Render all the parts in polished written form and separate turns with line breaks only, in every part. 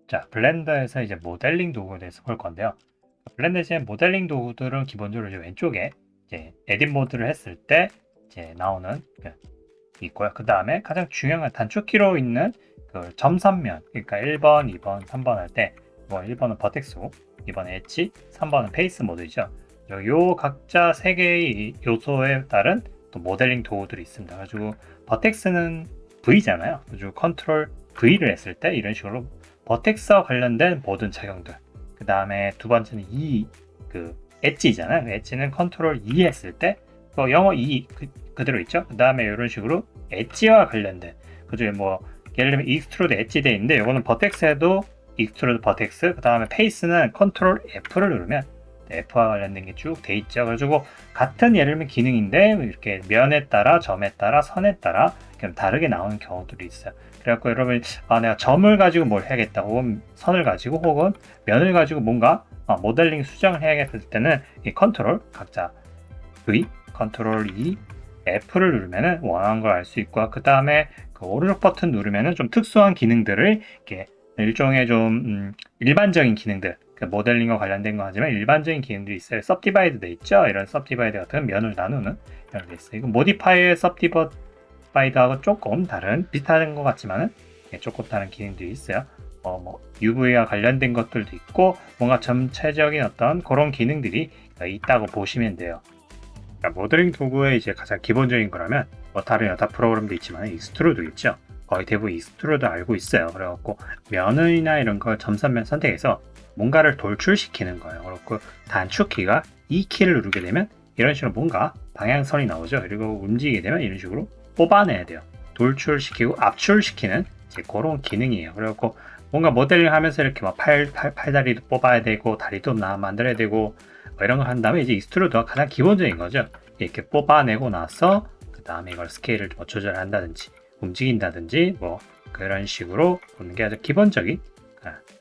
자, 블렌더에서 이제 모델링 도구에 대해서 볼 건데요. 블렌더의 모델링 도구들은 기본적으로 이제 왼쪽에 이제 에딧 모드를 했을 때 이제 나오는 있고요. 그 다음에 가장 중요한 단축키로 있는 그 점선면, 그러니까 1번, 2번, 3번 할 때, 뭐 1번은 버텍스고, 2번은 엣지, 3번은 페이스 모드이죠. 요 각자 3개의 요소에 따른 또 모델링 도구들이 있습니다. 그래가지고 버텍스는 V잖아요. 그래가지고 컨트롤 V를 했을 때 이런 식으로 버텍스와 관련된 모든 작용들. 그 다음에 두 번째는 그 엣지잖아요. 그 엣지는 컨트롤 E 했을 때, 영어 E 그대로 있죠. 그 다음에 이런 식으로 엣지와 관련된, 그중에 뭐 예를 들면 익스트루드 엣지 돼 있는데, 이거는 버텍스에도 익스트루드 버텍스, 그 다음에 페이스는 컨트롤 F를 누르면 F와 관련된 게 쭉 돼 있죠. 그래가지고 같은 예를 들면 기능인데 이렇게 면에 따라, 점에 따라, 선에 따라 좀 다르게 나오는 경우들이 있어요. 그래갖고 여러분, 내가 점을 가지고 뭘 해야겠다, 혹은 선을 가지고, 혹은 면을 가지고 뭔가 모델링 수정을 해야겠을 때는 이 컨트롤 각자 V, 컨트롤 E, F를 누르면은 원하는 걸 알 수 있고, 그 다음에 그 오른쪽 버튼 누르면은 좀 특수한 기능들을 이렇게 일종의 좀 일반적인 기능들, 그 모델링과 관련된 거 하지만 일반적인 기능들이 있어요. 서브디바이드 돼 있죠. 이런 서브디바이드 같은 면을 나누는 이런 게 있어요. 이거 모디파이의 서브디바이드하고 조금 다른, 비슷한 것 같지만은 조금 다른 기능들이 있어요. 뭐 UV와 관련된 것들도 있고, 뭔가 전체적인 어떤 그런 기능들이 있다고 보시면 돼요. 모델링 도구의 이제 가장 기본적인 거라면 뭐 다른 여타 프로그램도 있지만 익스트루드 있죠. 거의 대부분 익스트루드 알고 있어요. 그래갖고 면이나 이런 걸 점선면 선택해서 뭔가를 돌출시키는 거예요. 그렇고 단축키가 E 키를 누르게 되면 이런 식으로 뭔가 방향선이 나오죠. 그리고 움직이게 되면 이런 식으로 뽑아내야 돼요. 돌출시키고 압출시키는 이제 그런 기능이에요. 그래갖고 뭔가 모델링 하면서 이렇게 막 팔다리도 뽑아야 되고, 다리도 만들어야 되고, 뭐 이런 걸 한 다음에 이제 익스트루드가 가장 기본적인 거죠. 이렇게 뽑아내고 나서 그 다음에 이걸 스케일을 뭐 조절한다든지 움직인다든지 뭐 그런 식으로 보는 게 아주 기본적인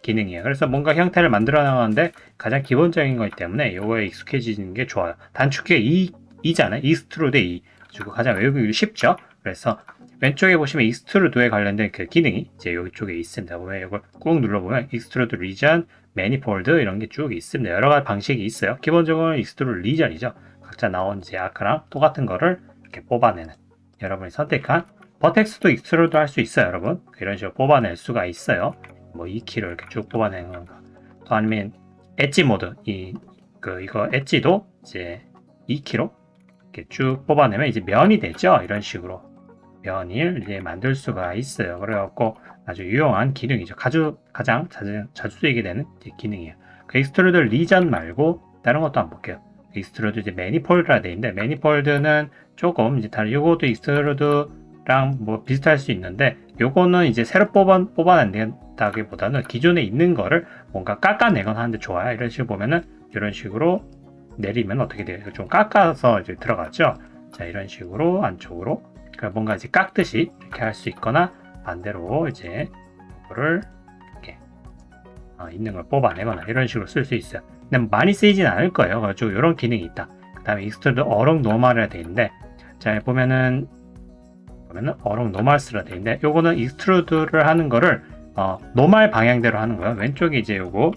기능이에요. 그래서 뭔가 형태를 만들어 나가는데 가장 기본적인 거기 때문에 이거에 익숙해지는 게 좋아요. 단축키가 E잖아요. 익스트루드 E. 그리고 가장 외우기 쉽죠. 그래서 왼쪽에 보시면 익스트루드에 관련된 그 기능이 이제 이쪽에 있습니다. 보면 이걸 꾹 눌러보면 익스트루드 리전, 매니폴드 이런 게 쭉 있습니다. 여러 가지 방식이 있어요. 기본적으로 익스트루드 리전이죠. 각자 나온 제 아크랑 똑같은 거를 이렇게 뽑아내는, 여러분이 선택한 버텍스도 익스트루드 할 수 있어요. 여러분 이런 식으로 뽑아낼 수가 있어요. 뭐 이 키를 이렇게 쭉 뽑아내는 건가, 또 아니면 엣지 모드, 이거 엣지도 이제 이 키로 이렇게 쭉 뽑아내면 이제 면이 되죠. 이런 식으로 면을 이제 만들 수가 있어요. 그래갖고 아주 유용한 기능이죠. 가장 자주 쓰이게 되는 기능이에요. 그 익스트루드 리전 말고 다른 것도 한번 볼게요. 익스트루드 이제 매니폴드라 되어 있는데, 매니폴드는 조금 이제 다른, 요것도 익스트루드랑 뭐 비슷할 수 있는데, 요거는 이제 새로 뽑아낸다기보다는 기존에 있는 거를 뭔가 깎아내거나 하는데 좋아요. 이런 식으로 보면은 이런 식으로 내리면 어떻게 돼요? 좀 깎아서 이제 들어가죠. 자, 이런 식으로 안쪽으로 뭔가 이제 깎듯이 이렇게 할 수 있거나, 반대로 이제 이거를 이렇게 있는 걸 뽑아내거나 이런 식으로 쓸 수 있어요. 근데 많이 쓰이진 않을 거예요. 그래가지고 이런 기능이 있다. 그 다음에 익스트루드 어롱 노멀이라 되어 있는데, 자 보면은 어롱 노멀스라 되어 있는데, 요거는 익스트루드를 하는 거를 노멀 방향대로 하는 거예요. 왼쪽에 이제 요거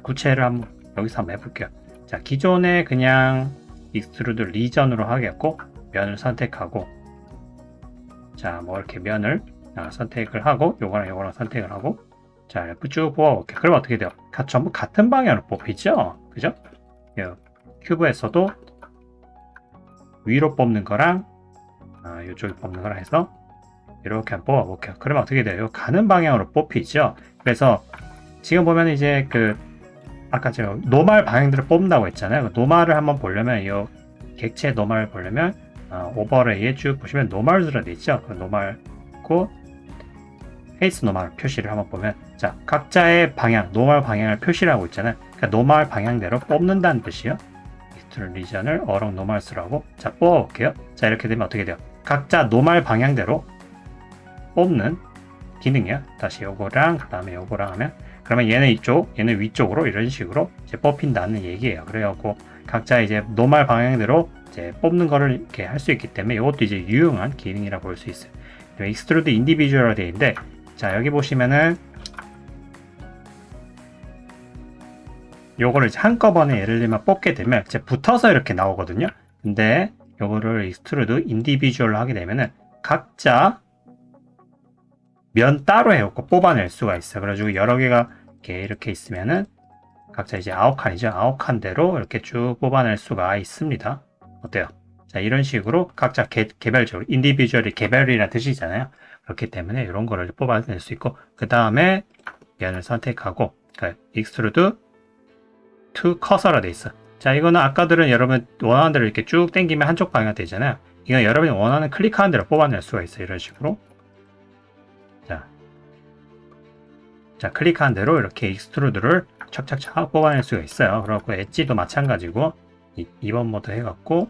구체를 여기서 한번 해볼게요. 자, 기존에 그냥 익스트루드 리전으로 하겠고, 면을 선택하고, 자, 뭐 이렇게 면을 선택을 하고, 요거랑 선택을 하고, 자, 이렇게 쭉 뽑아볼게요. 그러면 어떻게 돼요? 전부 같은 방향으로 뽑히죠? 그죠? 큐브에서도 위로 뽑는 거랑 이쪽에 뽑는 거랑 해서 이렇게 한번 뽑아볼게요. 그러면 어떻게 돼요? 가는 방향으로 뽑히죠? 그래서 지금 보면 이제 아까 제가 노멀 방향대로 뽑는다고 했잖아요. 노멀을 한번 보려면, 이 객체 노멀을 보려면 오버레이에 쭉 보시면 노멀즈라 되어 있죠. 그 노멀고 페이스 노멀 표시를 한번 보면, 자, 각자의 방향, 노멀 방향을 표시를 하고 있잖아요. 그러니까 노멀 방향대로 뽑는다는 뜻이요. 익스트루드 리전을 어롱 노멀스라고. 자, 뽑아볼게요. 자, 이렇게 되면 어떻게 돼요? 각자 노멀 방향대로 뽑는 기능이야. 다시 요거랑 그 다음에 요거랑 하면, 그러면 얘는 이쪽, 얘는 위쪽으로 이런 식으로 이제 뽑힌다는 얘기예요. 그래갖고 각자 이제 노멀 방향대로 이제 뽑는 거를 이렇게 할 수 있기 때문에 이것도 이제 유용한 기능이라 볼 수 있어요. 익스트루드 인디비주얼 되어 있는데, 자, 여기 보시면은 요거를 이제 한꺼번에 예를 들면 뽑게 되면 이제 붙어서 이렇게 나오거든요. 근데 요거를 익스트루드 인디비주얼로 하게 되면은 각자 면 따로 해갖고 뽑아낼 수가 있어요. 그래가지고 여러 개가 이렇게 있으면은 각자 이제 9칸이죠. 9칸대로 이렇게 쭉 뽑아낼 수가 있습니다. 어때요? 자, 이런 식으로 각자 개별적으로 인디비주얼이 개별이라는 뜻이잖아요. 그렇기 때문에 이런 거를 뽑아낼 수 있고, 그 다음에 면을 선택하고 익스트루드 투 커서라 돼 있어. 자, 이거는 아까들은 여러분 원하는 대로 이렇게 쭉 당기면 한쪽 방향 되잖아요. 이건 여러분이 원하는 클릭하는 대로 뽑아낼 수가 있어요. 이런 식으로. 자, 클릭한 대로 이렇게 익스트루드를 착착착 뽑아낼 수가 있어요. 그렇고 엣지도 마찬가지고 2번 모드 해갖고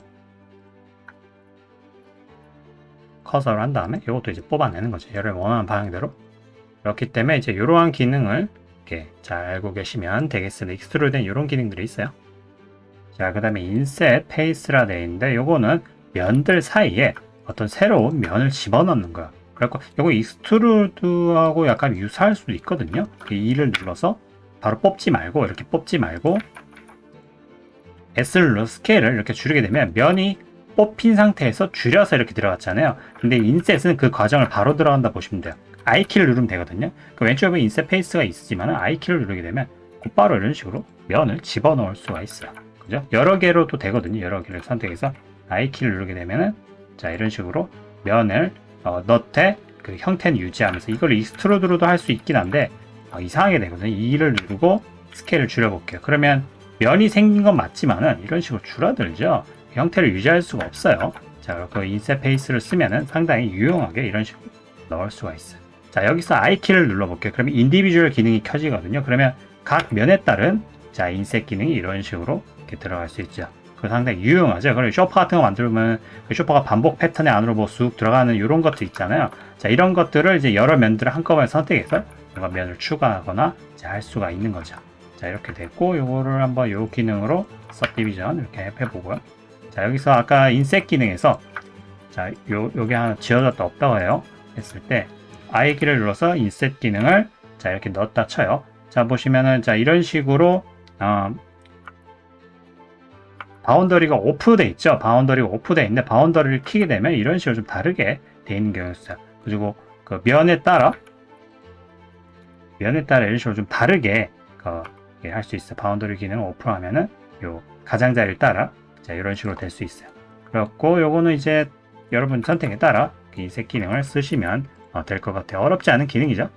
커서를 한 다음에 이것도 이제 뽑아내는 거죠. 여러분 원하는 방향대로. 그렇기 때문에 이제 이러한 기능을 이렇게 잘 알고 계시면 되겠습니다. 익스트루드는 이런 기능들이 있어요. 자, 그 다음에 인셋 페이스라 되어 있는데 요거는 면들 사이에 어떤 새로운 면을 집어넣는 거야. 그래서 이거 익스트루드하고 약간 유사할 수도 있거든요. E를 눌러서 바로 뽑지 말고 이렇게 뽑지 말고 S를 눌러서 스케일을 이렇게 줄이게 되면 면이 뽑힌 상태에서 줄여서 이렇게 들어갔잖아요. 근데 인셋은 그 과정을 바로 들어간다 보시면 돼요. I키를 누르면 되거든요. 그 왼쪽에 보면 인셋 페이스가 있지만 I키를 누르게 되면 곧바로 이런 식으로 면을 집어넣을 수가 있어요. 그죠? 여러 개로도 되거든요. 여러 개를 선택해서 I키를 누르게 되면은 자, 이런 식으로 면을 너트의 그 형태는 유지하면서 이걸 익스트루드로도 할 수 있긴 한데 이상하게 되거든요. 2를 누르고 스케일을 줄여볼게요. 그러면 면이 생긴 건 맞지만은 이런 식으로 줄어들죠. 형태를 유지할 수가 없어요. 자, 그 인셋 페이스를 쓰면은 상당히 유용하게 이런 식으로 넣을 수가 있어요. 자, 여기서 I키를 눌러볼게요. 그러면 인디비주얼 기능이 켜지거든요. 그러면 각 면에 따른 자, 인셋 기능이 이런 식으로 이렇게 들어갈 수 있죠. 그 상당히 유용하죠. 그리고 쇼퍼 같은 거 만들면 그 쇼퍼가 반복 패턴의 안으로 뭐 쑥 들어가는 이런 것도 있잖아요. 자, 이런 것들을 이제 여러 면들을 한꺼번에 선택해서 뭔가 면을 추가하거나 이제 할 수가 있는 거죠. 자, 이렇게 됐고 요거를 한번 요 기능으로 서브디비전 이렇게 해보고요. 자, 여기서 아까 인셋 기능에서 자, 요게 하나 지워졌다 없다고 해요. 했을 때 I키를 눌러서 인셋 기능을 자, 이렇게 넣었다 쳐요. 자, 보시면은 자, 이런 식으로 바운더리가 오프돼 있죠. 바운더리가 오프돼 있는데 바운더리를 키게 되면 이런 식으로 좀 다르게 돼 있는 경우가 있어요. 그리고 그 면에 따라 이런 식으로 좀 다르게 할 수 있어요. 바운더리 기능을 오프하면은 요 가장자리를 따라 자, 이런 식으로 될 수 있어요. 그렇고 요거는 이제 여러분 선택에 따라 인셋 기능을 쓰시면 될 것 같아요. 어렵지 않은 기능이죠.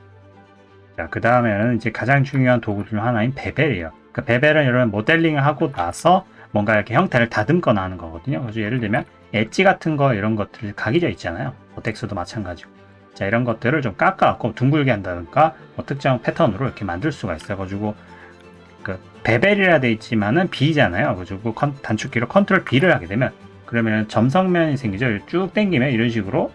자, 그 다음에는 이제 가장 중요한 도구 중 하나인 베벨이에요. 그 베벨은 여러분 모델링을 하고 나서 뭔가 이렇게 형태를 다듬거나 하는 거거든요. 그래서 예를 들면 엣지 같은 거 이런 것들 각이져 있잖아요. 보텍스도 마찬가지고. 자, 이런 것들을 좀 깎아갖고 둥글게 한다든가 특정 패턴으로 이렇게 만들 수가 있어가지고 그 베벨이라 돼 있지만은 B잖아요. 그리고 단축키로 컨트롤 B를 하게 되면 그러면 점성면이 생기죠. 쭉 당기면 이런 식으로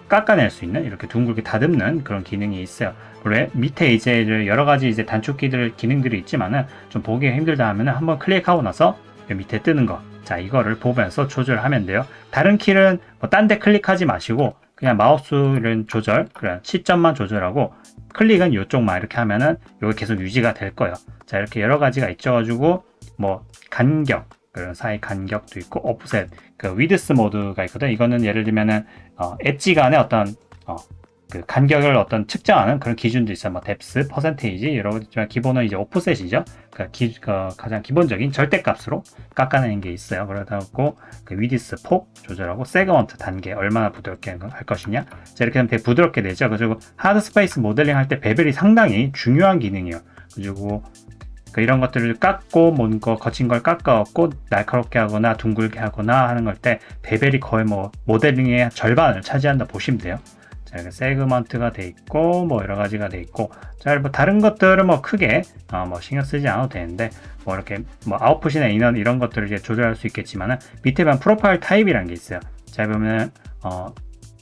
깎아낼 수 있는 이렇게 둥글게 다듬는 그런 기능이 있어요. 물론 밑에 이제 여러 가지 이제 단축키들 기능들이 있지만은 좀 보기가 힘들다 하면은 한번 클릭하고 나서 밑에 뜨는 거. 자, 이거를 보면서 조절하면 돼요. 다른 키는 뭐 딴 데 클릭하지 마시고 그냥 마우스를 그냥 시점만 조절하고 클릭은 이쪽만 이렇게 하면은 이게 계속 유지가 될 거예요. 자, 이렇게 여러 가지가 있어가지고 뭐 간격, 그런 사이 간격도 있고 오프셋, 그 위드스 모드가 있거든. 이거는 예를 들면은 엣지 간의 어떤 그 간격을 어떤 측정하는 그런 기준도 있어요. 뭐 뎁스, 퍼센테이지 여러 가지지만 기본은 이제 오프셋이죠. 가장 기본적인 절대값으로 깎아내는 게 있어요. 그러다고 그 위드스 폭 조절하고 세그먼트 단계 얼마나 부드럽게 할 것이냐. 자, 이렇게 하면 되게 부드럽게 되죠. 그리고 하드 스페이스 모델링 할 때 베벨이 상당히 중요한 기능이에요. 그리고 이런 것들을 깎고 뭔가 거친 걸 깎아갖고 날카롭게 하거나 둥글게 하거나 하는 걸 때 베벨이 거의 뭐 모델링의 절반을 차지한다 보시면 돼요. 자, 이렇게 세그먼트가 돼 있고 뭐 여러 가지가 돼 있고 자, 뭐 다른 것들은 뭐 크게 뭐 신경 쓰지 않아도 되는데 뭐 이렇게 뭐 아웃풋이나 인원 이런 것들을 이제 조절할 수 있겠지만은 밑에 보면 프로파일 타입이라는 게 있어요. 자, 보면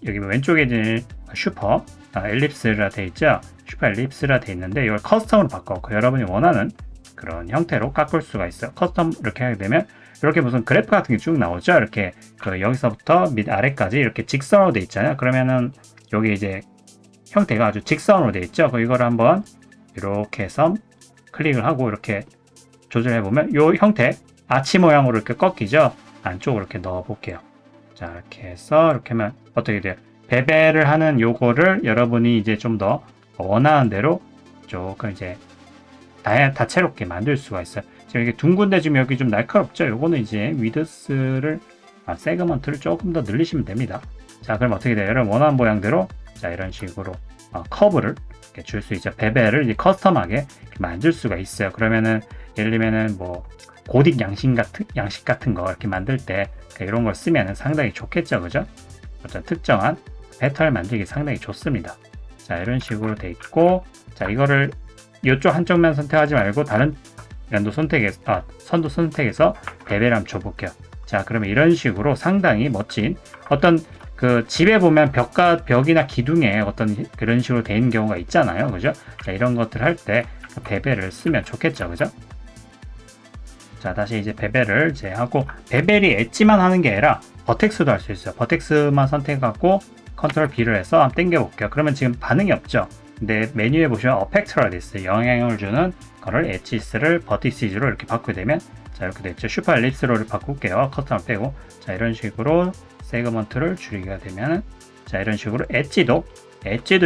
여기 왼쪽에 이제 슈퍼 엘립스라 돼 있죠. 슈퍼 엘립스라 돼 있는데 이걸 커스텀으로 바꿔서 여러분이 원하는 그런 형태로 깎을 수가 있어요. 커스텀 이렇게 하게 되면 이렇게 무슨 그래프 같은 게 쭉 나오죠. 이렇게 여기서부터 밑 아래까지 이렇게 직선으로 돼 있잖아요. 그러면은 여기 이제 형태가 아주 직선으로 돼 있죠. 이거를 한번 이렇게 해서 클릭을 하고 이렇게 조절해보면 요 형태 아치 모양으로 이렇게 꺾이죠. 안쪽으로 이렇게 넣어 볼게요. 자, 이렇게 해서 이렇게 하면 어떻게 돼요? 베벨을 하는 요거를 여러분이 이제 좀 더 원하는 대로 조금 이제 다채롭게 만들 수가 있어요. 지금 이게 둥근데 지금 여기 좀 날카롭죠? 요거는 이제 위드스를 세그먼트를 조금 더 늘리시면 됩니다. 자, 그럼 어떻게 돼요? 여러분 원하는 모양대로 자, 이런 식으로 커브를 이렇게 줄 수 있죠. 베벨을 이제 커스텀하게 만들 수가 있어요. 그러면은 예를 들면은 뭐 고딕 양식 같은 거 이렇게 만들 때 이런 걸 쓰면은 상당히 좋겠죠, 그죠? 어떤 특정한 패턴을 만들기 상당히 좋습니다. 자, 이런 식으로 돼 있고, 자, 이거를 이쪽 한쪽만 선택하지 말고 다른 선도 선택해서 베벨 한번 줘볼게요. 자, 그러면 이런 식으로 상당히 멋진 어떤 그 집에 보면 벽이나 기둥에 어떤 그런 식으로 돼 있는 경우가 있잖아요, 그죠? 자, 이런 것들 할 때 베벨을 쓰면 좋겠죠, 그죠? 자, 다시 이제 베벨을 이제 하고, 베벨이 엣지만 하는 게 아니라 버텍스도 할 수 있어요. 버텍스만 선택하고 컨트롤 B를 해서 한번 당겨 볼게요. 그러면 지금 반응이 없죠. 근데 메뉴에 보시면 어펙트라 디스 영향을 주는 거를 엣지스를 버티시즈로 이렇게 바꾸게 되면 자, 이렇게 됐죠. 슈퍼 엘립스로를 바꿀게요. 커스텀 빼고 자, 이런 식으로 세그먼트를 줄이게 되면 자, 이런 식으로 엣지도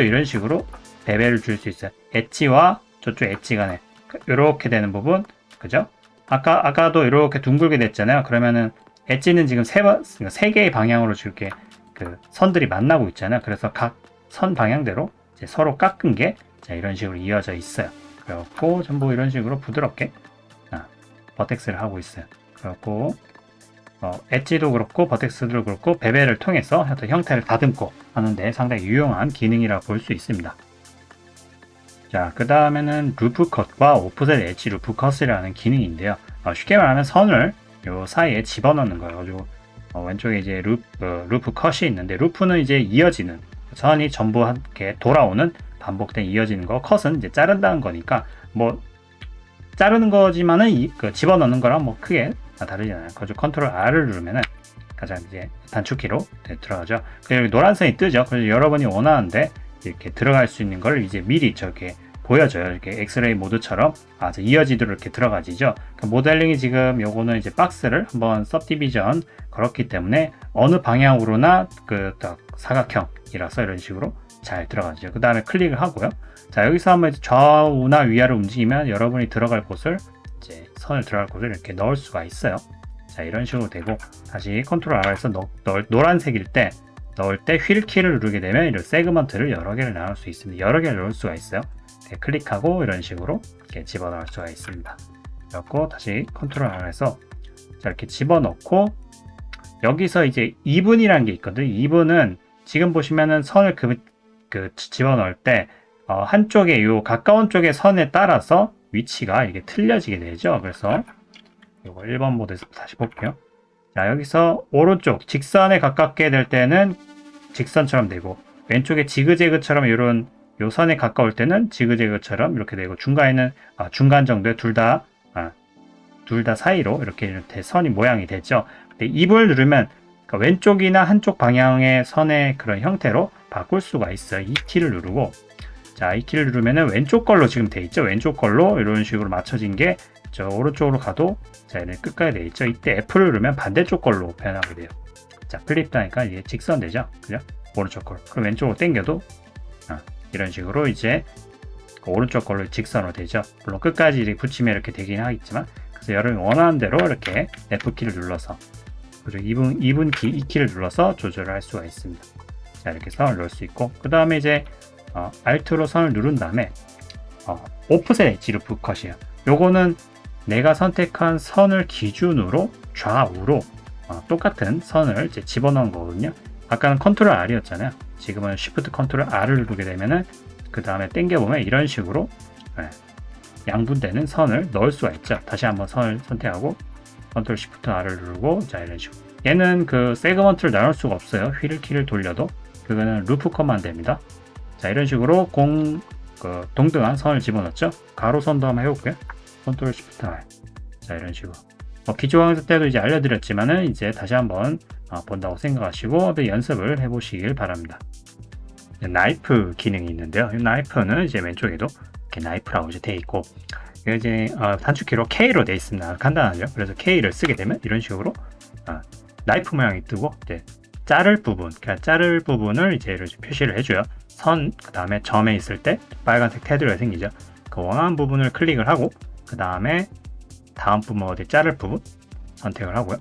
이런 식으로 베벨을 줄 수 있어요. 엣지와 저쪽 엣지 간에 이렇게 되는 부분, 그죠? 아까도 이렇게 둥글게 됐잖아요. 그러면은 엣지는 지금 세 개의 방향으로 이렇게 그 선들이 만나고 있잖아요. 그래서 각 선 방향대로 이제 서로 깎은 게 자, 이런 식으로 이어져 있어요. 그래갖고 전부 이런 식으로 부드럽게 버텍스를 하고 있어요. 그래갖고 엣지도 그렇고 버텍스도 그렇고 베벨을 통해서 형태를 다듬고 하는데 상당히 유용한 기능이라고 볼 수 있습니다. 자, 그 다음에는 루프 컷과 오프셋 엣지 루프 컷이라는 기능인데요. 쉽게 말하면 선을 요 사이에 집어넣는 거예요. 그리고 왼쪽에 이제 루프 컷이 있는데, 루프는 이제 이어지는 선이 전부 이렇게 돌아오는 반복된 이어지는 거, 컷은 이제 자른다는 거니까 뭐 자르는 거지만은 집어넣는 거랑 뭐 크게 다르지 않아요. 그래서 컨트롤 R을 누르면은 가장 이제 단축키로 들어가죠. 그리고 노란선이 뜨죠. 그래서 여러분이 원하는데 이렇게 들어갈 수 있는 걸 이제 미리 저렇게 보여줘요. 이렇게 엑스레이 모드처럼 아주 이어지도록 이렇게 들어가지죠. 그 모델링이 지금 요거는 이제 박스를 한번 서브디비전 걸었기 때문에 어느 방향으로나 그 사각형이라서 이런 식으로 잘 들어가죠. 그 다음에 클릭을 하고요. 자, 여기서 한번 좌우나 위아래로 움직이면 여러분이 들어갈 곳을 이제 선을 들어갈 곳을 이렇게 넣을 수가 있어요. 자, 이런 식으로 되고 다시 컨트롤 R에서 노란색일 때 넣을 때 휠 키를 누르게 되면 이런 세그먼트를 여러 개를 나눌 수 있습니다. 여러 개를 넣을 수가 있어요. 클릭하고 이런 식으로 이렇게 집어넣을 수가 있습니다. 그래서 다시 컨트롤 R에서 이렇게 집어넣고 여기서 이제 2분이라는 게 있거든요. 2분은 지금 보시면은 선을 집어넣을 때 한쪽에 요 가까운 쪽의 선에 따라서 위치가 이게 틀려지게 되죠. 그래서 이거 1번 모드에서 다시 볼게요. 자, 여기서 오른쪽 직선에 가깝게 될 때는 직선처럼 되고, 왼쪽에 지그재그처럼 이런 요 선에 가까울 때는 지그재그처럼 이렇게 되고, 중간에는 중간 정도에 둘 다 사이로 이렇게 선이 모양이 되죠. 근데 2을 누르면 왼쪽이나 한쪽 방향의 선의 그런 형태로 바꿀 수가 있어요. 이 키를 누르고, 자, 이 키를 누르면은 왼쪽 걸로 지금 돼 있죠. 왼쪽 걸로 이런 식으로 맞춰진 게 저 오른쪽으로 가도 자, 얘는 끝까지 돼 있죠. 이때 F를 누르면 반대쪽 걸로 변하게 돼요. 자, 플립 하니까 이게 직선 되죠. 그죠? 오른쪽 걸로. 그럼 왼쪽으로 당겨도 이런 식으로 이제 오른쪽 걸로 직선으로 되죠. 물론 끝까지 이렇게 붙이면 이렇게 되긴 하겠지만, 그래서 여러분이 원하는 대로 이렇게 F키를 눌러서, 그리고 2분 키, 이 키를 눌러서 조절을 할 수가 있습니다. 자, 이렇게 선을 넣을 수 있고, 그 다음에 이제 Alt로 선을 누른 다음에 오프셋 엣지 루프 컷이에요. 요거는 내가 선택한 선을 기준으로 좌우로 똑같은 선을 이제 집어넣은 거거든요. 아까는 컨트롤 R이었잖아요. 지금은 Shift 컨트롤 R을 누르게 되면은 그 다음에 당겨보면 이런 식으로 양분되는 선을 넣을 수가 있죠. 다시 한번 선을 선택하고 컨트롤 Shift R을 누르고, 자, 이런 식으로. 얘는 그 세그먼트를 나눌 수가 없어요. 휠 키를 돌려도. 그거는 루프 컷만 됩니다. 자, 이런 식으로 동등한 선을 집어넣죠. 가로선도 한번 해볼게요. 컨트롤 Shift R. 자, 이런 식으로. 기초 강의 때도 이제 알려드렸지만은 이제 다시 한번 본다고 생각하시고 연습을 해보시길 바랍니다. 나이프 기능이 있는데요. 이 나이프는 이제 왼쪽에도 이렇게 나이프라고 이제 되어 있고, 이제 단축키로 K로 되어 있습니다. 간단하죠. 그래서 K를 쓰게 되면 이런 식으로 나이프 모양이 뜨고 이제 자를 부분, 그러니까 자를 부분을 이제 이렇게 표시를 해줘요. 선, 그 다음에 점에 있을 때 빨간색 테두리가 생기죠. 그 원하는 부분을 클릭을 하고 그 다음에 다음 부분 어디 자를 부분 선택을 하고요.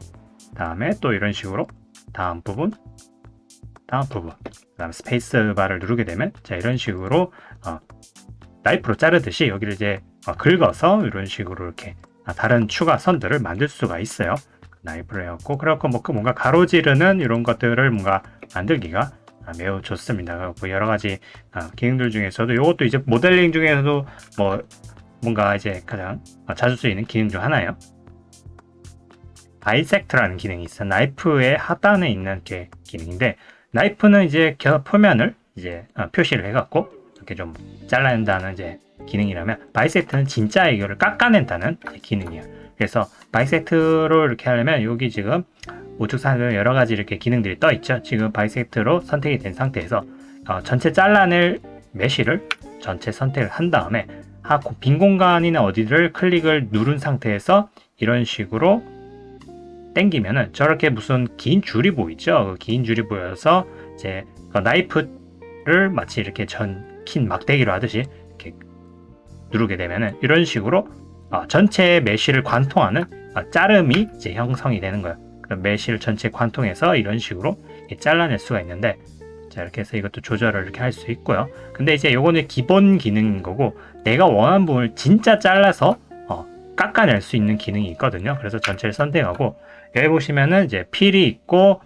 다음에 또 이런 식으로 다음 부분, 그 다음에 스페이스 바를 누르게 되면 자 이런 식으로 나이프로 자르듯이 여기를 이제 긁어서 이런 식으로 이렇게 다른 추가 선들을 만들 수가 있어요. 나이프를 해갖고 그래갖고 뭔가 가로지르는 이런 것들을 뭔가 만들기가 매우 좋습니다. 그래갖고 여러 가지 기능들 중에서도 이것도 이제 모델링 중에서도 뭔가 이제 가장 자주 쓰이는 기능 중 하나예요. 바이섹트라는 기능이 있어요. 나이프의 하단에 있는 게 기능인데 나이프는 이제 표면을 이제 표시를 해갖고 이렇게 좀 잘라낸다는 이제 기능이라면 바이섹트는 진짜 이거를 깎아낸다는 기능이에요. 그래서 바이섹트로 이렇게 하려면 여기 지금 우측 상에 여러 가지 이렇게 기능들이 떠 있죠. 지금 바이섹트로 선택이 된 상태에서 전체 잘라낼 메쉬를 전체 선택을 한 다음에 빈 공간이나 어디를 클릭을 누른 상태에서 이런 식으로 당기면은 저렇게 무슨 긴 줄이 보이죠? 그 긴 줄이 보여서 이제 나이프를 마치 이렇게 긴 막대기로 하듯이 이렇게 누르게 되면은 이런 식으로 전체 메쉬를 관통하는 자름이 이제 형성이 되는 거예요. 그럼 메쉬를 전체 관통해서 이런 식으로 잘라낼 수가 있는데 자 이렇게 해서 이것도 조절을 이렇게 할 수 있고요. 근데 이제 요거는 기본 기능인 거고 내가 원하는 부분을 진짜 잘라서 깎아낼 수 있는 기능이 있거든요. 그래서 전체를 선택하고 여기 보시면은 이제 필이 있고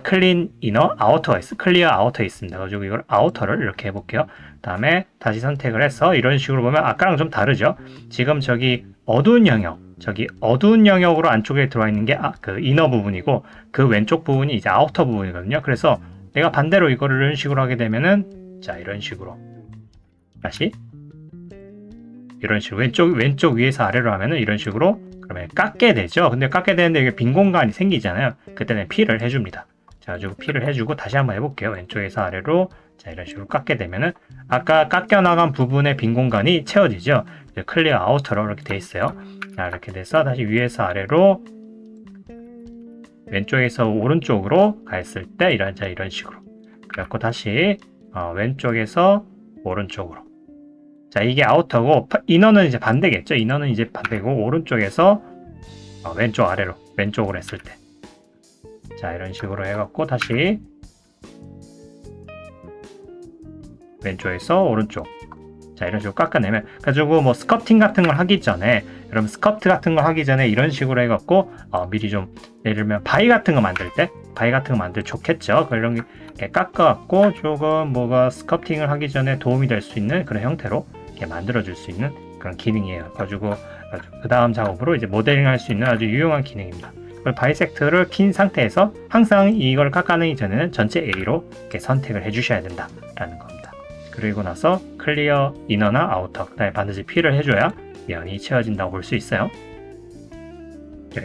클린 이너 아우터가 있어 클리어 아우터 있습니다. 그래서 이걸 아우터를 이렇게 해볼게요. 다음에 다시 선택을 해서 이런 식으로 보면 아까랑 좀 다르죠. 지금 저기 어두운 영역으로 안쪽에 들어와 있는 게 그 이너 부분이고 그 왼쪽 부분이 이제 아우터 부분이거든요. 그래서 내가 반대로 이거를 이런 식으로 하게 되면은 자 이런 식으로 다시 이런 식으로 왼쪽 위에서 아래로 하면은 이런 식으로 그러면 깎게 되죠. 근데 깎게 되는데 이게 빈 공간이 생기잖아요. 그때는 필을 해줍니다. 자, 가지고 필을 해주고 다시 한번 해볼게요. 왼쪽에서 아래로 자 이런 식으로 깎게 되면은 아까 깎여 나간 부분의 빈 공간이 채워지죠. 클리어 아우터로 이렇게 돼 있어요. 자 이렇게 돼서 다시 위에서 아래로 왼쪽에서 오른쪽으로 갔을 때 이런 식으로 그래갖고 다시 왼쪽에서 오른쪽으로 자 이게 아우터고 이너는 이제 반대겠죠. 이너는 이제 반대고 오른쪽에서 왼쪽 아래로 왼쪽으로 했을 때 자 이런 식으로 해갖고 다시 왼쪽에서 오른쪽 자 이런 식으로 깎아내면 가지고 뭐 스커팅 같은 걸 하기 전에 여러분 스커트 같은 걸 하기 전에 이런 식으로 해갖고 미리 좀 예를 들면 바위 같은 거 만들 때 바위 같은 거 만들 좋겠죠. 그런 게 깎아갖고 조금 뭐가 스커팅을 하기 전에 도움이 될 수 있는 그런 형태로 이렇게 만들어줄 수 있는 그런 기능이에요. 가지고 그 다음 작업으로 이제 모델링 할 수 있는 아주 유용한 기능입니다. 바이섹트를 킨 상태에서 항상 이걸 깎아내기 전에는 전체 A로 이렇게 선택을 해주셔야 된다라는 겁니다. 그리고 나서 클리어 이너나 아우터 그다음에 반드시 필을 해줘야 면이 채워진다고 볼 수 있어요.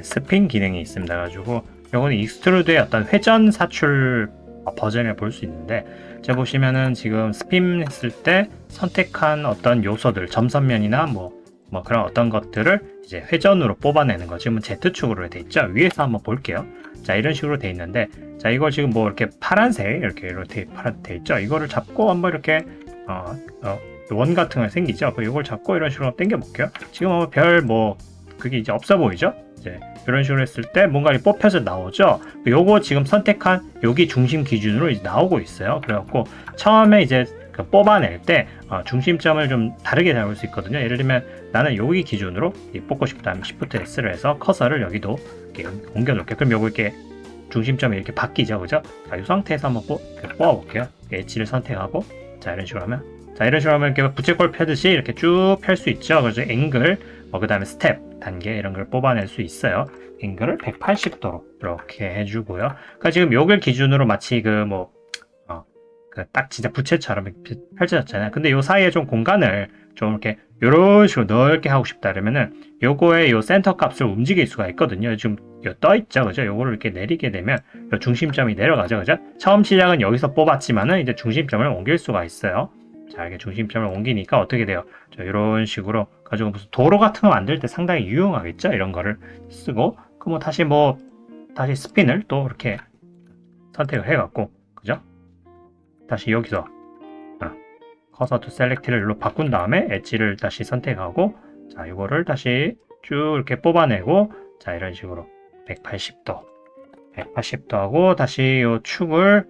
스핀 기능이 있습니다. 가지고 이거는 익스트루드의 어떤 회전 사출 버전을 볼 수 있는데 제가 보시면은 지금 스핀 했을 때 선택한 어떤 요소들 점선면이나 뭐 그런 어떤 것들을 이제 회전으로 뽑아내는 거 지금은 Z축으로 돼 있죠. 위에서 한번 볼게요. 자 이런 식으로 돼 있는데 자 이걸 지금 뭐 이렇게 파란색 이렇게 돼 있죠. 이거를 잡고 한번 이렇게 원 같은 거 생기죠. 이걸 잡고 이런 식으로 당겨 볼게요. 지금 별 그게 이제 없어 보이죠. 이제 이런 식으로 했을 때 뭔가 뽑혀서 나오죠. 요거 지금 선택한 여기 중심 기준으로 이제 나오고 있어요. 그래갖고 처음에 이제 뽑아낼 때 중심점을 좀 다르게 잡을 수 있거든요. 예를 들면 나는 여기 기준으로 뽑고 싶다면 Shift S를 해서 커서를 여기도 이렇게 옮겨 놓을게요. 그럼 요거 이렇게 중심점이 이렇게 바뀌죠. 그죠? 자, 이 상태에서 한번 뽑아 볼게요. 엣지를 선택하고 자 이런 식으로 하면 이렇게 부채꼴 펴듯이 이렇게 쭉 펼 수 있죠. 그래서 앵글 그 다음에 스텝 단계 이런 걸 뽑아낼 수 있어요. 앵글을 180도로 이렇게 해주고요. 그러니까 지금 요걸 기준으로 마치 딱 진짜 부채처럼 펼쳐졌잖아요. 근데 요 사이에 좀 공간을 좀 이렇게 요런 식으로 넓게 하고 싶다 그러면은 요거의 요 센터 값을 움직일 수가 있거든요. 지금 떠 있죠. 그죠? 요거를 이렇게 내리게 되면 요 중심점이 내려가죠. 그죠? 처음 시작은 여기서 뽑았지만은 이제 중심점을 옮길 수가 있어요. 자, 이렇게 중심점을 옮기니까 어떻게 돼요? 자, 이런 식으로 가지고 무슨 도로 같은 거 만들 때 상당히 유용하겠죠? 이런 거를 쓰고, 그 다시 스핀을 또 이렇게 선택을 해갖고, 그죠? 다시 여기서 커서 투 셀렉트를 일로 바꾼 다음에 엣지를 다시 선택하고, 자, 이거를 다시 쭉 이렇게 뽑아내고, 자, 이런 식으로 180도 하고 다시 이 축을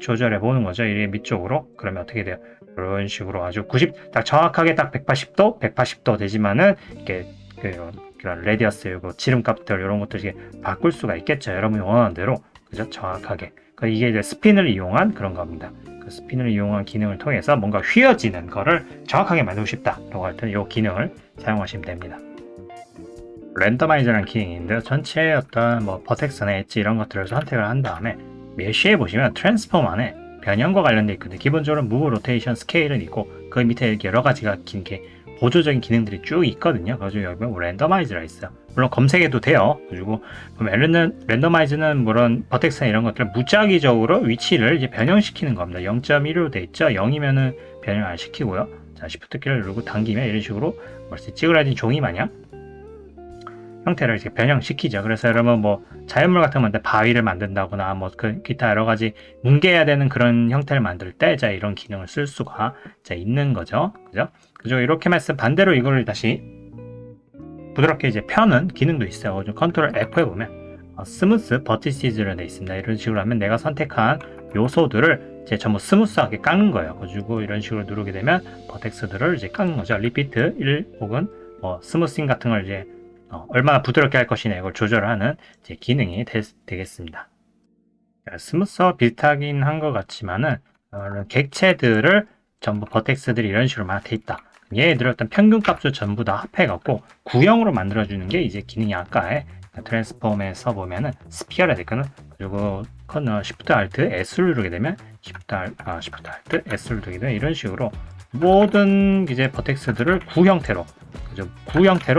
조절해 보는 거죠. 이 밑쪽으로. 그러면 어떻게 돼요? 이런 식으로 아주 딱 정확하게 딱 180도 되지만은 이렇게 그런 레디어스, 이거 지름값들 이런 것들 이게 바꿀 수가 있겠죠. 여러분이 원하는 대로. 그죠? 정확하게. 이게 이제 스핀을 이용한 그런 겁니다. 그 스핀을 이용한 기능을 통해서 뭔가 휘어지는 거를 정확하게 만들고 싶다라고 할 때는 이 기능을 사용하시면 됩니다. 랜더마이저라는 기능인데요. 전체의 어떤 버텍스나 엣지 이런 것들을 선택을 한 다음에 메쉬에 보시면 트랜스폼 안에 변형과 관련되어 있거든요. 기본적으로 무브, 로테이션, 스케일은 있고 그 밑에 여러 가지가 긴 게 보조적인 기능들이 쭉 있거든요. 그래서 여기 보면 랜더마이즈가 있어요. 물론 검색해도 돼요. 그리고 랜더마이즈는 물론 버텍스나 이런 것들을 무작위적으로 위치를 이제 변형시키는 겁니다. 0.1로 돼 있죠. 0이면은 변형 안 시키고요. 자, Shift 키를 누르고 당기면 이런 식으로 찌그러진 종이 마냥 형태를 이렇게 변형시키죠. 그래서 여러분 자연물 같은 거 만들 때 바위를 만든다거나 기타 여러 가지 뭉개야 되는 그런 형태를 만들 때 자, 이런 기능을 쓸 수가 있는 거죠. 그죠? 이렇게 말씀 반대로 이거를 다시 부드럽게 이제 펴는 기능도 있어요. 컨트롤 F에 보면 스무스 버티시즈로 되어 있습니다. 이런 식으로 하면 내가 선택한 요소들을 이제 전부 스무스하게 깎는 거예요. 그리고 이런 식으로 누르게 되면 버텍스들을 이제 깎는 거죠. 리피트 1 혹은 스무싱 같은 걸 이제 얼마나 부드럽게 할 것이냐 이걸 조절하는 이제 기능이 되겠습니다. 스무스와 비슷하긴 한 것 같지만은 객체들을 전부 버텍스들이 이런 식으로 막 돼 있다. 얘들 어떤 평균 값을 전부 다 합해갖고 구형으로 만들어주는 게 이제 기능이 아까의 트랜스폼에서 보면은 스피어라 됐거든. 그리고 Shift Alt S를 누르게 되면 Shift Alt S를 누르게 되면 이런 식으로 모든 이제 버텍스들을 구형태로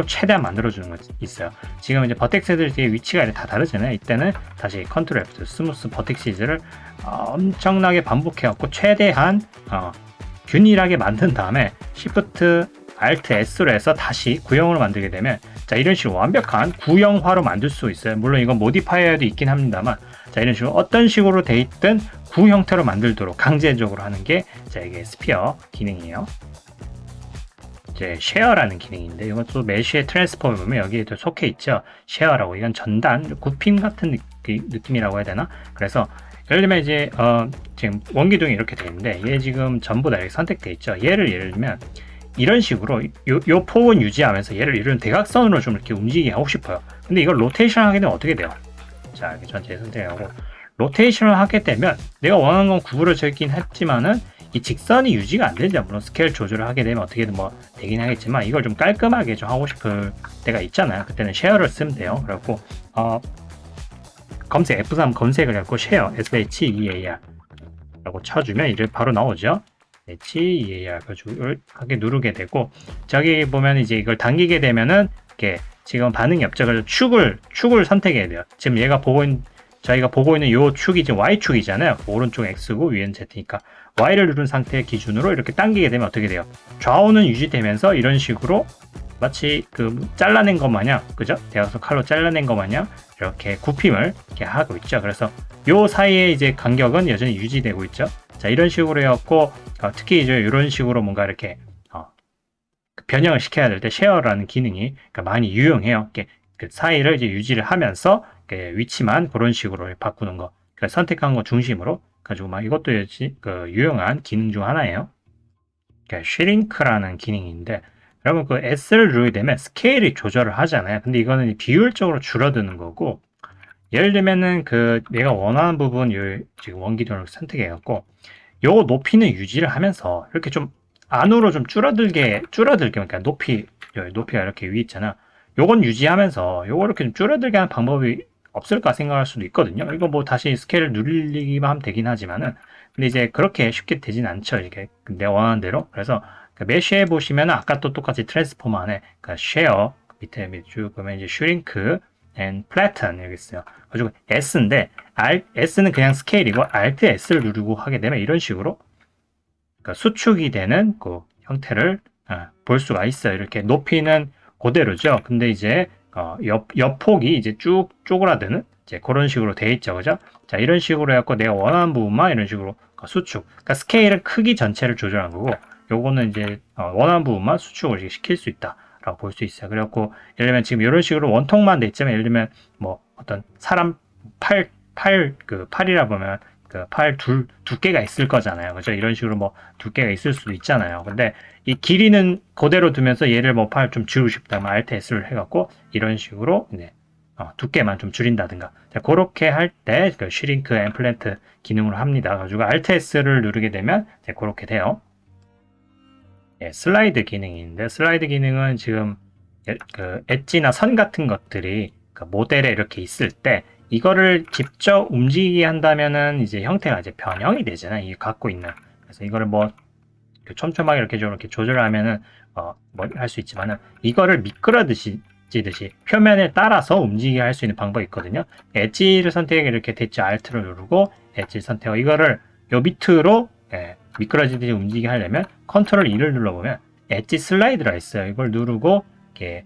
최대한 만들어주는 거 있어요. 지금 이제 버텍스들의 위치가 다 다르잖아요. 이때는 다시 컨트롤 F, 스무스 버텍시즈를 엄청나게 반복해갖고 최대한 균일하게 만든 다음에 Shift Alt S로 해서 다시 구형으로 만들게 되면 자, 이런 식으로 완벽한 구형화로 만들 수 있어요. 물론 이건 모디파이어도 있긴 합니다만 자, 이런 식으로 어떤 식으로 돼 있든 구 형태로 만들도록 강제적으로 하는 게 이게 스피어 기능이에요. 이제 쉐어라는 기능인데 이것도 메쉬의 트랜스폼을 보면 여기에 속해 있죠. 쉐어라고 이건 전단, 굽힘 같은 느낌이라고 해야 되나? 그래서 예를 들면 이제 지금 원기둥이 이렇게 되어 있는데 얘 지금 전부 다 이렇게 선택되어 있죠. 예를 들면 이런 식으로 요 폭은 유지하면서 얘를 이런 대각선으로 좀 이렇게 움직이게 하고 싶어요. 근데 이걸 로테이션 하게 되면 어떻게 돼요? 자, 이렇게 전체 선택하고 로테이션을 하게 되면 내가 원하는 건 구부러져 있긴 했지만은 이 직선이 유지가 안 되죠. 물론 스케일 조절을 하게 되면 어떻게든 되긴 하겠지만 이걸 좀 깔끔하게 좀 하고 싶을 때가 있잖아요. 그때는 쉐어를 쓰면 돼요. 그래갖고 검색 F3 검색을 해갖고 쉐어 SHEAR 라고 쳐주면 이제 바로 나오죠. HEAR 가지고 이렇게 누르게 되고 저기 보면 이제 이걸 당기게 되면은 이렇게 지금 반응이 없죠. 그래서 축을 선택해야 돼요. 지금 저희가 보고 있는 요 축이 지금 Y축이잖아요. 오른쪽 X고 위엔 Z니까 Y를 누른 상태 기준으로 이렇게 당기게 되면 어떻게 돼요? 좌우는 유지되면서 이런 식으로 마치 잘라낸 것 마냥, 그죠? 대각선 칼로 잘라낸 것 마냥 이렇게 굽힘을 이렇게 하고 있죠. 그래서 요 사이에 이제 간격은 여전히 유지되고 있죠. 자, 이런 식으로 해갖고 특히 이제 이런 식으로 뭔가 이렇게 변형을 시켜야 될 때 쉐어라는 기능이 많이 유용해요. 이렇게 그 사이를 이제 유지를 하면서 위치만 그런 식으로 바꾸는 거. 그러니까 선택한 거 중심으로 가지고 이것도 유용한 기능 중 하나예요. 그러니까 슈링크라는 기능인데 여러분 그 S를 누르게 되면 스케일이 조절을 하잖아요. 근데 이거는 비율적으로 줄어드는 거고 예를 들면은 내가 원하는 부분 지금 원기둥을 선택해갖고 요 높이는 유지를 하면서 이렇게 좀 안으로 좀 줄어들게 그러니까 높이가 이렇게 위에 있잖아. 요건 유지하면서 요거 이렇게 좀 줄어들게 하는 방법이 없을까 생각할 수도 있거든요. 이거 다시 스케일을 누르기만 하면 되긴 하지만은 근데 이제 그렇게 쉽게 되진 않죠. 이게 내가 원하는 대로. 그래서 메쉬에 보시면 아까 또 똑같이 트랜스포머 안에 쉐어 밑에 쭉 보면 이제 슈링크 and flatten 여기 있어요. 그리고 S인데 S는 그냥 스케일이고 Alt S를 누르고 하게 되면 이런 식으로 수축이 되는 그 형태를 볼 수가 있어요. 이렇게 높이는 그대로죠. 근데 이제 옆폭이 이제 쭉 쪼그라드는 이제 그런 식으로 돼 있죠. 그죠? 자, 이런 식으로 해갖고 내가 원하는 부분만 이런 식으로 수축. 그러니까 스케일은 크기 전체를 조절한 거고, 요거는 이제 원하는 부분만 수축을 시킬 수 있다라고 볼 수 있어요. 그래갖고 예를 들면 지금 이런 식으로 원통만 돼 있지만, 예를 들면 뭐 어떤 사람 팔이라 보면 그 팔 두께가 있을 거잖아요. 그죠? 이런 식으로 뭐 두께가 있을 수도 있잖아요. 근데 이 길이는 그대로 두면서 얘를 뭐 팔 좀 줄이고 싶다면 Alt S를 해갖고 이런 식으로 두께만 좀 줄인다든가. 자, 그렇게 할 때 그 슈링크 앤 플랜트 기능으로 합니다. 가지고 Alt S를 누르게 되면 이제 그렇게 돼요. 예, 슬라이드 기능이 있는데, 슬라이드 기능은 지금 그 엣지나 선 같은 것들이 그 모델에 이렇게 있을 때 이거를 직접 움직이게 한다면은 이제 형태가 이제 변형이 되잖아요. 이 갖고 있는. 그래서 이거를 뭐 촘촘하게 이렇게 조절하면은 뭐 할 수 있지만은, 이거를 미끄러지듯이 표면에 따라서 움직이게 할 수 있는 방법이 있거든요. 엣지를 선택해 이렇게 대치 Alt를 누르고 엣지 선택하고, 이거를 요 밑으로 미끄러지듯이 움직이게 하려면 컨트롤 2를 눌러보면 엣지 슬라이드가 있어요. 이걸 누르고 이렇게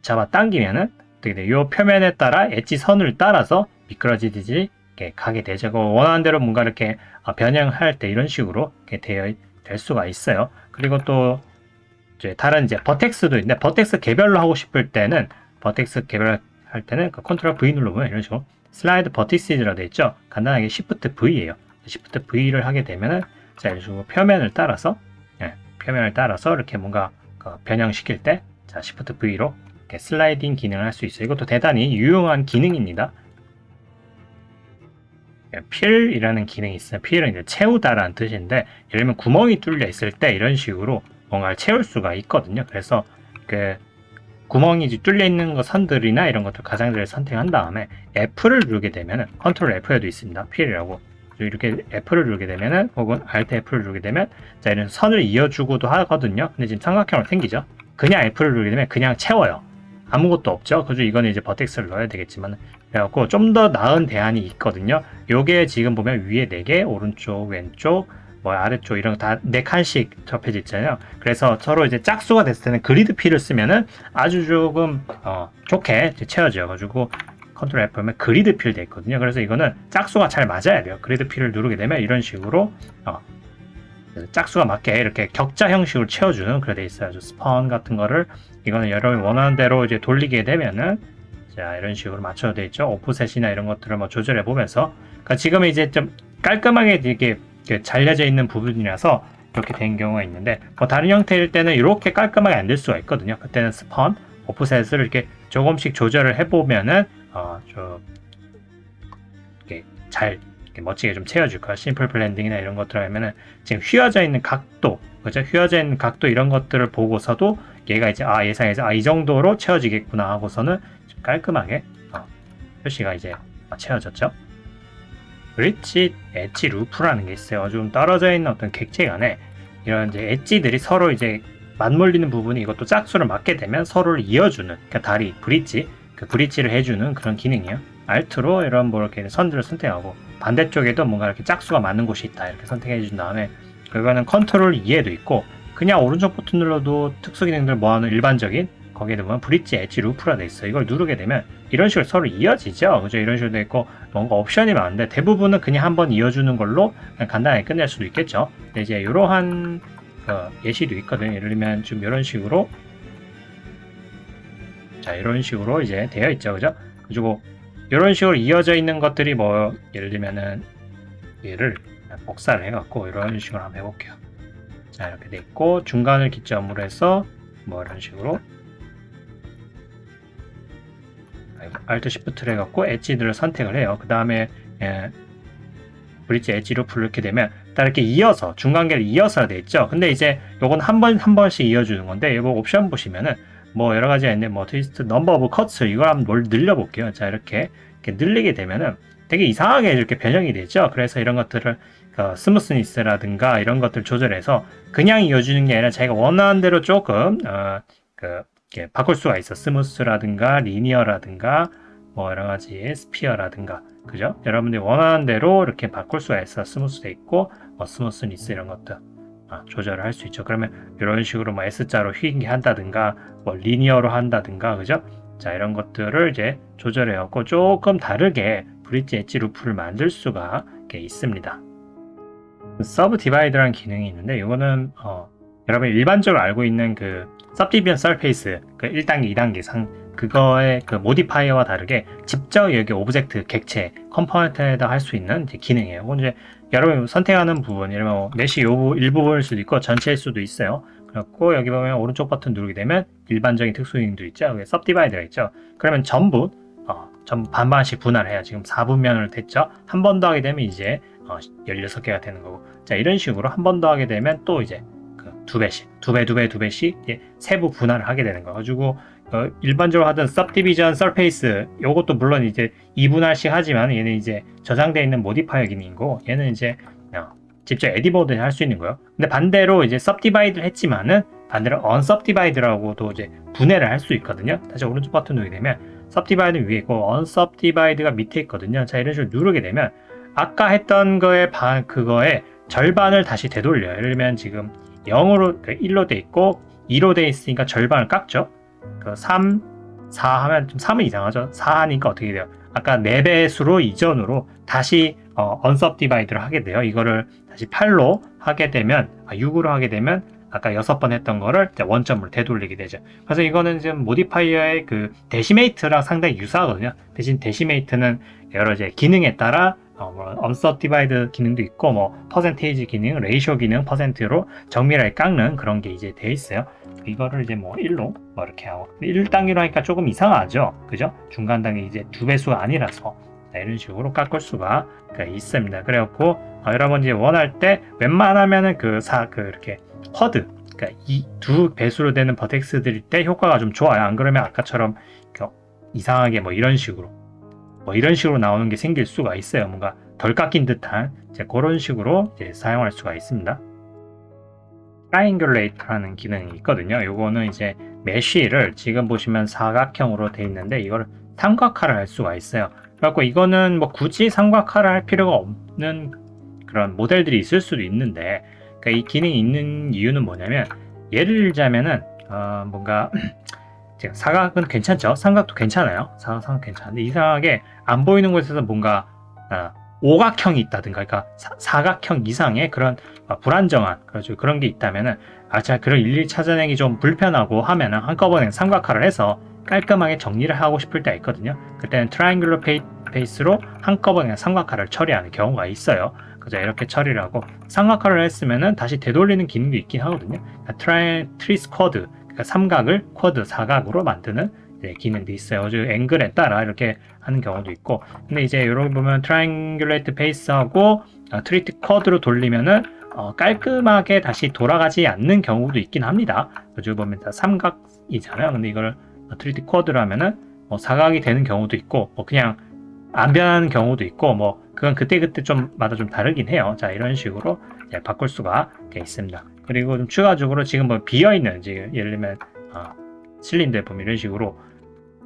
잡아 당기면은 어떻게 돼요? 요 표면에 따라 엣지 선을 따라서 미끄러지듯이 이렇게 가게 되죠. 원하는 대로 뭔가 이렇게 변형할 때 이런 식으로 이렇게 될 수가 있어요. 그리고 또 이제 다른 이제 버텍스도 있는데, 버텍스 개별로 하고 싶을 때는 버텍스 개별할 때는 그 컨트롤 V 눌러보면 이런 식으로 슬라이드 버티시즈라 되어 있죠. 간단하게 Shift V예요. Shift V를 하게 되면은 자, 이런 식으로 표면을 따라서 이렇게 뭔가 변형시킬 때 자, Shift V로 이렇게 슬라이딩 기능을 할 수 있어요. 이것도 대단히 유용한 기능입니다. 필이라는 기능이 있어요. 필은 이제 채우다라는 뜻인데, 예를 들면 구멍이 뚫려 있을 때 이런 식으로 뭔가를 채울 수가 있거든요. 그래서 그 구멍이 뚫려 있는 거 선들이나 이런 것들 가장자리를 선택한 다음에 F를 누르게 되면은, 컨트롤 F에도 있습니다. 필이라고. 이렇게 F를 누르게 되면은, 혹은 Alt F를 누르게 되면 자, 이런 선을 이어주고도 하거든요. 근데 지금 삼각형으로 생기죠. 그냥 F를 누르게 되면 그냥 채워요. 아무것도 없죠. 그죠? 이거는 이제 버텍스를 넣어야 되겠지만, 그래갖고 좀 더 나은 대안이 있거든요. 요게 지금 보면 위에 4개, 오른쪽, 왼쪽, 뭐 아래쪽 이런 거 다 4칸씩 접해져 있잖아요. 그래서 서로 이제 짝수가 됐을 때는 그리드 필을 쓰면은 아주 조금 좋게 채워져요. 가지고 컨트롤 F 하면 그리드 필 돼 있거든요. 그래서 이거는 짝수가 잘 맞아야 돼요. 그리드 필을 누르게 되면 이런 식으로 짝수가 맞게 이렇게 격자 형식으로 채워주는 그래 돼 있어요. 스펀 같은 거를, 이거는 여러분이 원하는 대로 이제 돌리게 되면은 자, 이런 식으로 맞춰져 돼 있죠. 오프셋이나 이런 것들을 뭐 조절해 보면서, 그러니까 지금은 이제 좀 깔끔하게 이렇게 잘려져 있는 부분이라서 이렇게 된 경우가 있는데, 뭐 다른 형태일 때는 이렇게 깔끔하게 안 될 수가 있거든요. 그때는 스펀, 오프셋을 이렇게 조금씩 조절을 해보면은 좀 이렇게 잘 이렇게 멋지게 좀 채워줄 거야. 심플 블렌딩이나 이런 것들 하면은 지금 휘어져 있는 각도, 그죠? 휘어져 있는 각도 이런 것들을 보고서도 얘가 이제 예상해서 이 정도로 채워지겠구나 하고서는 좀 깔끔하게 표시가 이제 채워졌죠. 브릿지 엣지 루프라는 게 있어요. 좀 떨어져 있는 어떤 객체 간에 이런 이제 엣지들이 서로 이제 맞물리는 부분이, 이것도 짝수를 맞게 되면 서로를 이어주는, 그러니까 다리 브릿지, 그 브릿지를 해주는 그런 기능이에요. 알트로 이런 뭐 이렇게 선들을 선택하고, 반대쪽에도 뭔가 이렇게 짝수가 맞는 곳이 있다 이렇게 선택해 준 다음에, 그거는 컨트롤 2에도 있고, 그냥 오른쪽 버튼 눌러도 특수 기능들 모아놓은 일반적인, 거기에 보면 브릿지 엣지 루프라 돼 있어요. 이걸 누르게 되면 이런 식으로 서로 이어지죠. 그죠? 이런 식으로 돼 있고, 뭔가 옵션이 많은데 대부분은 그냥 한번 이어주는 걸로 그냥 간단하게 끝낼 수도 있겠죠. 근데 이제 이러한 예시도 있거든요. 예를 들면 좀 이런 식으로, 자, 이런 식으로 이제 되어 있죠. 그죠? 그리고 이런 식으로 이어져 있는 것들이 뭐 예를 들면은 얘를 복사를 해갖고 이런 식으로 한번 해볼게요. 자, 이렇게 돼 있고, 중간을 기점으로 해서 뭐 이런 식으로 Alt Shift를 해갖고 엣지들을 선택을 해요. 그 다음에 브릿지 엣지 루프를 이렇게 되면 딱 이렇게 이어서 중간계를 이어서 돼 있죠. 근데 이제 요건 한 번씩 이어주는 건데, 이거 옵션 보시면은 뭐 여러 가지가 있는데, 뭐 트위스트 넘버 오브 커츠, 이걸 한번 늘려볼게요. 자, 이렇게 늘리게 되면은 되게 이상하게 이렇게 변형이 되죠. 그래서 이런 것들을 스무스니스라든가 이런 것들 조절해서 그냥 이어주는 게 아니라 자기가 원하는 대로 조금 이렇게 바꿀 수가 있어. 스무스라든가 리니어라든가 뭐 여러 가지 스피어라든가, 그죠? 여러분들이 원하는 대로 이렇게 바꿀 수가 있어. 스무스 돼 있고, 뭐 스무스니스 이런 것들. 조절을 할 수 있죠. 그러면 이런 식으로 뭐 S자로 휘게 한다든가 뭐 리니어로 한다든가 그죠? 자, 이런 것들을 이제 조절해 갖고 조금 다르게 브릿지 엣지 루프를 만들 수가 이렇게 있습니다. 서브 디바이드라는 기능이 있는데 이거는 여러분이 일반적으로 알고 있는 그 서브디비전 서페이스 그 1단계, 2단계 그거의 그 모디파이어와 다르게 직접 여기 오브젝트, 객체, 컴포넌트에다 할 수 있는 기능이에요. 이건 이제 여러분이 선택하는 부분, 예를 들면 메시 일부분일 수도 있고 전체일 수도 있어요. 그렇고 여기 보면 오른쪽 버튼 누르게 되면 일반적인 특수 기능도 있죠. 여기 서브디바이드가 있죠. 그러면 전부 반반씩 분할을 해요. 지금 4분면으로 됐죠. 한 번 더 하게 되면 이제 16개가 되는 거고. 자, 이런 식으로 한 번 더 하게 되면 또 이제 그 2배씩, 2배, 세부 분할을 하게 되는 거. 가지고 일반적으로 하던 subdivision surface 요것도 물론 이제 2분할씩 하지만 얘는 이제 저장되어 있는 모디파이어 기능이고 얘는 이제 직접 에디버드 할 수 있는 거예요. 근데 반대로 이제 subdivide를 했지만은 반대로 unsubdivided라고도 이제 분해를 할 수 있거든요. 다시 오른쪽 버튼 누르게 되면 subdivide 위에 있고 unsubdivided가 밑에 있거든요. 자, 이런 식으로 누르게 되면 아까 했던 거에 그거에 절반을 다시 되돌려요. 예를 들면 지금 0으로 1로 돼 있고 2로 돼 있으니까 절반을 깎죠. 그 3, 4 하면 좀 3은 이상하죠. 4 하니까 어떻게 돼요? 아까 4배수로 이전으로 다시 unsubdivide를 하게 돼요. 이거를 다시 8로 하게 되면 6으로 하게 되면 아까 6번 했던 거를 원점으로 되돌리게 되죠. 그래서 이거는 지금 모디파이어의 그 데시메이트랑 상당히 유사하거든요. 대신 데시메이트는 여러 이제 기능에 따라 unsubdivide 기능도 있고 뭐 퍼센테이지 기능, 레이쇼 기능, 퍼센트로 정밀하게 깎는 그런 게 이제 돼 있어요. 이거를 이제 뭐 1로 뭐 이렇게 하고 1단계로 하니까 조금 이상하죠. 그죠? 중간 단계 이제 2배수가 아니라서 이런 식으로 깎을 수가 있습니다. 그래갖고 여러분 이제 원할 때 웬만하면은 이렇게 쿼드, 그러니까 이 2배수로 되는 버텍스들일 때 효과가 좀 좋아요. 안 그러면 아까처럼 이상하게 뭐 이런 식으로 나오는 게 생길 수가 있어요. 뭔가 덜 깎인 듯한 이제 그런 식으로 이제 사용할 수가 있습니다. 트라이앵귤레이터라는 기능이 있거든요. 요거는 이제 메쉬를 지금 보시면 사각형으로 되어 있는데 이걸 삼각화를 할 수가 있어요. 그래갖고 이거는 뭐 굳이 삼각화를 할 필요가 없는 그런 모델들이 있을 수도 있는데, 그러니까 이 기능이 있는 이유는 뭐냐면 예를 들자면은 뭔가 사각은 괜찮죠. 삼각도 괜찮아요. 사각 괜찮은데 이상하게 안 보이는 곳에서 뭔가 오각형이 있다든가, 그러니까 사각형 이상의 그런 불안정한 그런 게 있다면은 제가 그걸 일일이 찾아내기 좀 불편하고 하면은 한꺼번에 삼각화를 해서 깔끔하게 정리를 하고 싶을 때가 있거든요. 그때는 트라이앵귤러 페이스로 한꺼번에 삼각화를 처리하는 경우가 있어요. 그래서 이렇게 처리를 하고 삼각화를 했으면은 다시 되돌리는 기능도 있긴 하거든요. 트리스 쿼드, 그러니까 삼각을 쿼드, 사각으로 만드는 기능도 있어요. 아주 앵글에 따라 이렇게 하는 경우도 있고. 근데 이제 여러분 보면 트라이앵귤레이트 페이스하고 트리트 쿼드로 돌리면은 깔끔하게 다시 돌아가지 않는 경우도 있긴 합니다. 여기 보면 다 삼각이잖아요. 근데 이걸 트리트 쿼드로 하면은 사각이 되는 경우도 있고, 그냥 안 변하는 경우도 있고, 그건 그때그때 마다 좀 다르긴 해요. 자, 이런 식으로 바꿀 수가 있습니다. 그리고 좀 추가적으로 지금 비어있는, 예를 들면 실린더에 보면 이런 식으로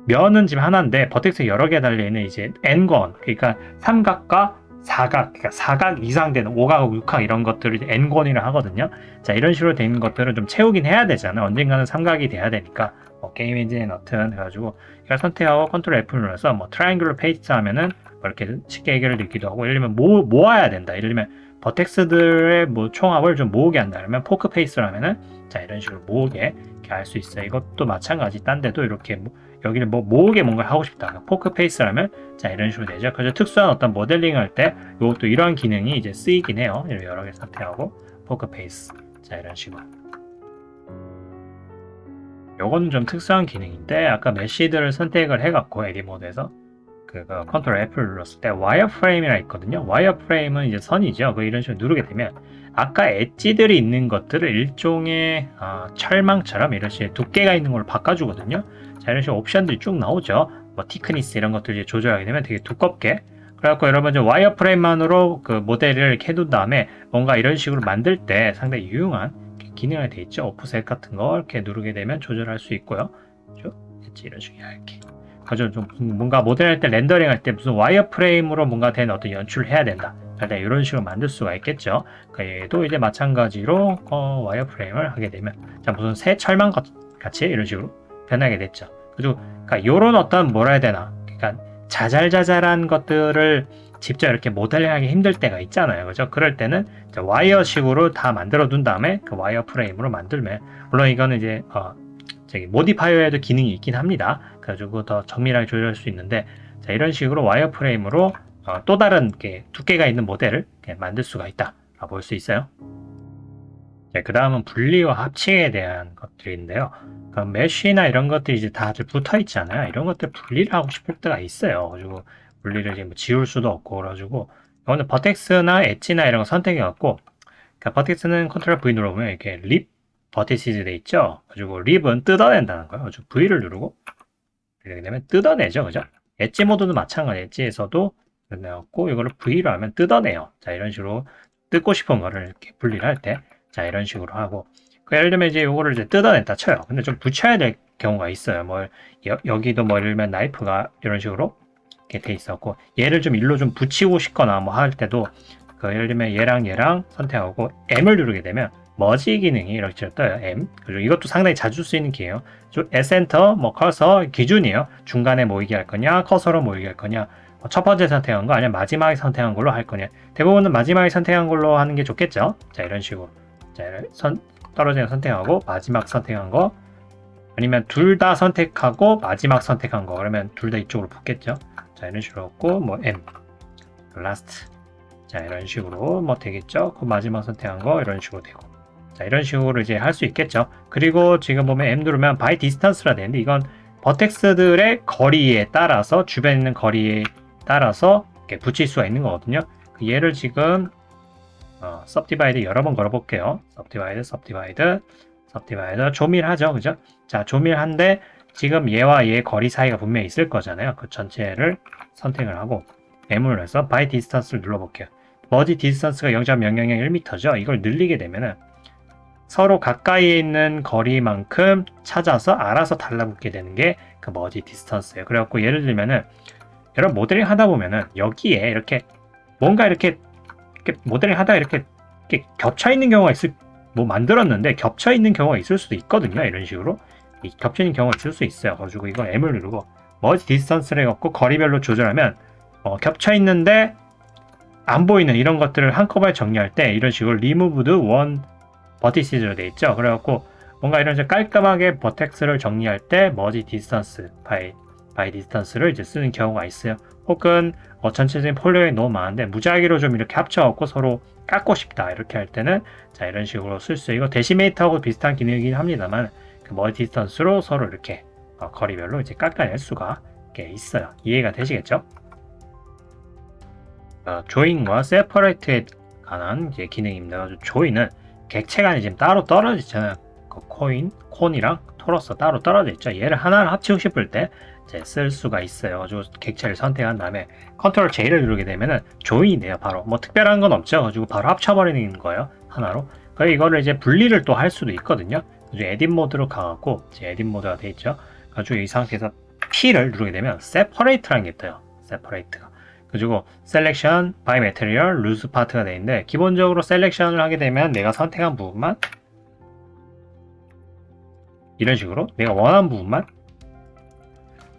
면은 지금 하나인데 버텍스 여러 개 달려있는 이제 N권, 그러니까 삼각과 사각, 그러니까 사각 이상 되는 5각, 6각 이런 것들을 N권이라 하거든요. 자, 이런 식으로 되는 것들을 좀 채우긴 해야 되잖아요. 언젠가는 삼각이 돼야 되니까. 게임 엔진에 넣든 해가지고 이걸 선택하고 컨트롤 F를 눌러서 트라이앵귤러 페이스 하면은 이렇게 쉽게 해결을 되기도 하고, 예를 들면 모아야 된다. 예를 들면 버텍스들의 총합을 좀 모으게 한다. 그러면 포크 페이스를 하면은 자, 이런 식으로 모으게 할 수 있어요. 이것도 마찬가지. 딴 데도 이렇게 여기를 모으게 뭔가 하고 싶다. 포크 페이스라면 자, 이런 식으로 되죠. 그래서 특수한 어떤 모델링 할 때 이것도 이런 기능이 이제 쓰이긴 해요. 여러 개 선택하고 포크 페이스. 자, 이런 식으로. 요거는 좀 특수한 기능인데, 아까 메쉬들을 선택을 해갖고 에디 모드에서 컨트롤 F를 눌렀을 때 와이어프레임이라 있거든요. 와이어프레임은 이제 선이죠. 이런 식으로 누르게 되면 아까 엣지들이 있는 것들을 일종의 철망처럼 이런 식의 두께가 있는 걸로 바꿔주거든요. 자, 이런 식으로 옵션들이 쭉 나오죠. 티크니스 이런 것들 이제 조절하게 되면 되게 두껍게. 그래갖고 여러분 와이어프레임만으로 그 모델을 이렇게 해둔 다음에 뭔가 이런 식으로 만들 때 상당히 유용한 기능이 되어 있죠. 오프셋 같은 거 이렇게 누르게 되면 조절할 수 있고요. 엣지 이런 식으로 얇게. 좀 뭔가 모델할 때 렌더링 할 때 무슨 와이어프레임으로 뭔가 된 어떤 연출을 해야 된다. 일단 이런 식으로 만들 수가 있겠죠. 얘도 이제 마찬가지로 와이어프레임을 하게 되면 자 무슨 새 철망 같이 이런 식으로 변하게 됐죠. 그리고 그러니까 이런 어떤 뭐라 해야 되나, 그러니까 자잘자잘한 것들을 직접 이렇게 모델링하기 힘들 때가 있잖아요. 그죠? 그럴 때는 와이어식으로 다 만들어 둔 다음에 그 와이어 프레임으로 만들면, 물론 이거는 이제 저기 모디파이어에도 기능이 있긴 합니다. 그래가지고 더 정밀하게 조절할 수 있는데, 자 이런 식으로 와이어 프레임으로 또 다른 두께가 있는 모델을 만들 수가 있다 볼 수 있어요. 그 다음은 분리와 합치에 대한 것들인데요. 그러니까 메쉬나 이런 것들이 이제 다들 붙어 있잖아요. 이런 것들 분리를 하고 싶을 때가 있어요. 그리고 분리를 이제 뭐 지울 수도 없고, 그래가지고 이거는 버텍스나 엣지나 이런 거 선택해갖고, 그러니까 버텍스는 컨트롤 V 눌러보면 이렇게 립 버티시즈 돼 있죠. 그리고 립은 뜯어낸다는 거예요. 그래서 V를 누르고 이렇게 되면 뜯어내죠, 그죠? 엣지 모드도 마찬가지. 엣지에서도 내갖고 이거를 V로 하면 뜯어내요. 자 이런 식으로 뜯고 싶은 거를 이렇게 분리를 할 때, 자 이런 식으로 하고, 예를 들면 이제 이거를 이제 뜯어냈다 쳐요. 근데 좀 붙여야 될 경우가 있어요. 뭐 여기도 뭐 예를 들면 나이프가 이런 식으로 이렇게 돼 있었고, 얘를 좀 일로 좀 붙이고 싶거나 뭐 할 때도 예를 들면 얘랑 선택하고 M을 누르게 되면 머지 기능이 이렇게 떠요. M. 그리고 이것도 상당히 자주 쓰이는 키예요. 에센터, 뭐 커서 기준이에요. 중간에 모이게 할 거냐, 커서로 모이게 할 거냐, 첫 번째 선택한 거 아니면 마지막에 선택한 걸로 할 거냐. 대부분은 마지막에 선택한 걸로 하는 게 좋겠죠. 자 이런 식으로 자 떨어지는 선택하고 마지막 선택한 거, 아니면 둘 다 선택하고 마지막 선택한 거, 그러면 둘 다 이쪽으로 붙겠죠. 자 이런 식으로 했고, 뭐 M, last, 자 이런 식으로 뭐 되겠죠. 그 마지막 선택한 거 이런 식으로 되고, 자 이런 식으로 이제 할 수 있겠죠. 그리고 지금 보면 M 누르면 by distance라 되는데, 이건 버텍스들의 거리에 따라서, 주변에 있는 거리에 따라서 이렇게 붙일 수가 있는 거거든요. 얘를 지금 subdivide 여러 번 걸어볼게요. subdivide 조밀하죠, 그죠? 자 조밀한데 지금 얘와 얘 거리 사이가 분명히 있을 거잖아요. 그 전체를 선택을 하고 M을 해서 by distance를 눌러볼게요. 머지 디스턴스가 0.001m죠. 이걸 늘리게 되면은 서로 가까이에 있는 거리만큼 찾아서 알아서 달라붙게 되는 게 그 머지 디스턴스예요. 그래갖고 예를 들면은 여러분 모델링 하다 보면은 여기에 이렇게 뭔가 이렇게 모델링 하다가 이렇게 겹쳐 있는 경우가 뭐 만들었는데 겹쳐 있는 경우가 있을 수도 있거든요. 이런 식으로 겹쳐 있는 경우가 있을 수 있어요. 그래가지고 이거 M을 누르고 머지 디스턴스를 해갖고 거리별로 조절하면 겹쳐 있는데 안 보이는 이런 것들을 한꺼번에 정리할 때 이런 식으로 리무브드 원 버티시즈로 돼 있죠. 그래갖고 뭔가 이런 식으로 깔끔하게 버텍스를 정리할 때 머지 디스턴스 바이 디스턴스를 이제 쓰는 경우가 있어요. 혹은 전체적인 폴리곤이 너무 많은데 무작위로 좀 이렇게 합쳐갖고 서로 깎고 싶다 이렇게 할 때는 자 이런 식으로 쓸 수 있고, 이거 데시메이터하고 비슷한 기능이긴 합니다만 그 머지 디스턴스로 서로 이렇게 거리별로 이제 깎아낼 수가 있어요. 이해가 되시겠죠? 조인과 세퍼레이트에 관한 이제 기능입니다. 조인은 객체 간이 지금 따로 떨어져 있잖아요. 그 콘이랑 토러스 따로 떨어져 있죠. 얘를 하나를 합치고 싶을 때 쓸 수가 있어요. 가지고 객체를 선택한 다음에 컨트롤 J를 누르게 되면은 조인이 돼요. 바로 뭐 특별한 건 없죠. 가지고 바로 합쳐버리는 거예요. 하나로. 그래서 이거를 이제 분리를 또 할 수도 있거든요. 그래서 에딧 모드로 가갖고 이제 에딧 모드가 돼 있죠. 가지고 이 상태에서 P를 누르게 되면 separate라는 게 떠요. separate가. 그리고 selection by material loose part가 되어 있는데, 기본적으로 셀렉션을 하게 되면 내가 선택한 부분만 이런 식으로 내가 원하는 부분만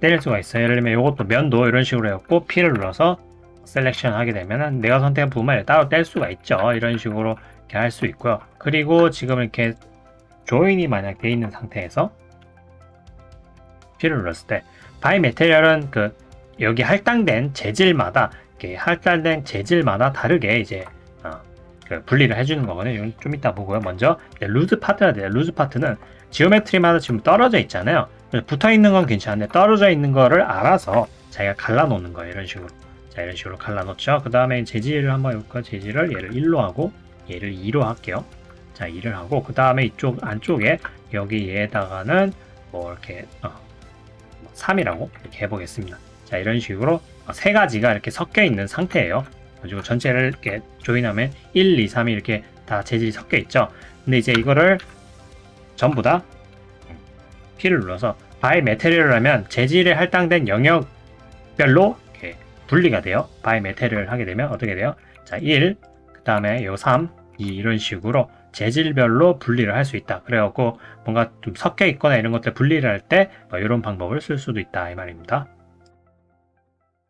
때릴 수가 있어요. 예를 들면 이것도 면도 이런 식으로 해갖고 P를 눌러서 셀렉션 하게 되면은 내가 선택한 부분만 따로 뗄 수가 있죠. 이런 식으로 이렇게 할 수 있고요. 그리고 지금 이렇게 조인이 만약 되어 있는 상태에서 P를 눌렀을 때 by material은 여기 할당된 재질마다 다르게 이제 분리를 해주는 거거든요. 좀 이따 보고요. 먼저 루즈 파트가 돼요. 루즈 파트는 지오메트리마다 지금 떨어져 있잖아요. 붙어 있는 건 괜찮은데 떨어져 있는 거를 알아서 자기가 갈라 놓는 거예요. 이런 식으로. 자 이런 식으로 갈라 놓죠. 그 다음에 재질을 한번 해볼까요? 재질을 얘를 1로 하고 얘를 2로 할게요. 자 2를 하고, 그 다음에 이쪽 안쪽에 여기 얘에다가는 뭐 이렇게 3이라고 이렇게 해보겠습니다. 자 이런 식으로 세 가지가 이렇게 섞여 있는 상태예요. 그리고 전체를 이렇게 조인하면 1, 2, 3이 이렇게 다 재질이 섞여 있죠. 근데 이제 이거를 전부 다 P를 눌러서 by material 하면 재질에 할당된 영역별로 이렇게 분리가 돼요. by material 하게 되면 어떻게 돼요? 자 자, 1, 그 다음에 요 3, 2 이런 식으로 재질별로 분리를 할 수 있다. 그래갖고 뭔가 좀 섞여 있거나 이런 것들 분리를 할 때 이런 방법을 쓸 수도 있다 이 말입니다.